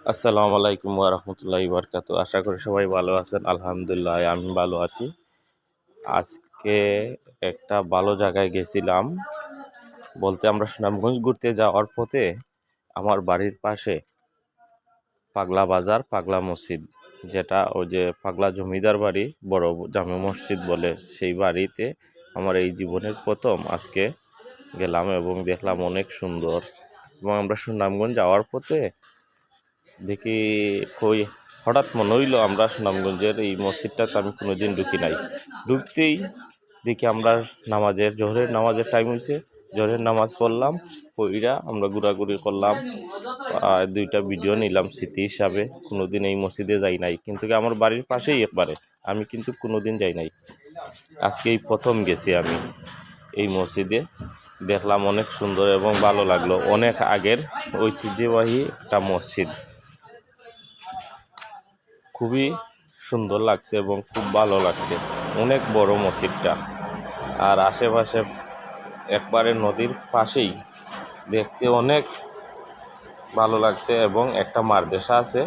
আসসালামু আলাইকুম ওয়া রাহমাতুল্লাহি ওয়া বারাকাতুহু। আশা করি সবাই ভালো আছেন। আলহামদুলিল্লাহ আমি ভালো আছি। আজকে একটা ভালো জায়গায় গেছিলাম। বলতে আমরা সুনামগঞ্জ ঘুরতে যাওয়ার পথে আমার বাড়ির পাশে পাগলা বাজার, পাগলা মসজিদ, যেটা ওই যে পাগলা জমিদার বাড়ি, বড় জামে মসজিদ বলে, সেই বাড়িতে আমার এই জীবনের প্রথম আজকে গেলাম এবং দেখলাম অনেক সুন্দর। এবং আমরা সুনামগঞ্জ যাওয়ার পথে দেখি কই হঠাৎ মনে হইলো আমরা সুনামগঞ্জের এই মসজিদটাতে আমি কোনোদিন ঢুকি নাই। ঢুকতেই দেখি আমরা জোহরের নামাজের টাইম হয়েছে, জোহরের নামাজ পড়লাম, পইরা আমরা ঘোরাঘুরি করলাম, আর দুইটা ভিডিও নিলাম স্মৃতি হিসাবে। কোনোদিন এই মসজিদে যাই নাই, কিন্তু আমার বাড়ির পাশেই একবারে, আমি কিন্তু কোনোদিন যাই নাই। আজকে এই প্রথম গেছি আমি এই মসজিদে, দেখলাম অনেক সুন্দর এবং ভালো লাগলো। অনেক আগের ঐতিহ্যবাহী একটা মসজিদ, খুবই সুন্দর লাগছে এবং খুব ভালো লাগছে। অনেক বড় মসজিদটা, আর আশেপাশে একবারে নদীর পাশেই, দেখতে অনেক ভালো লাগছে। এবং একটা মাদ্রাসা আছে,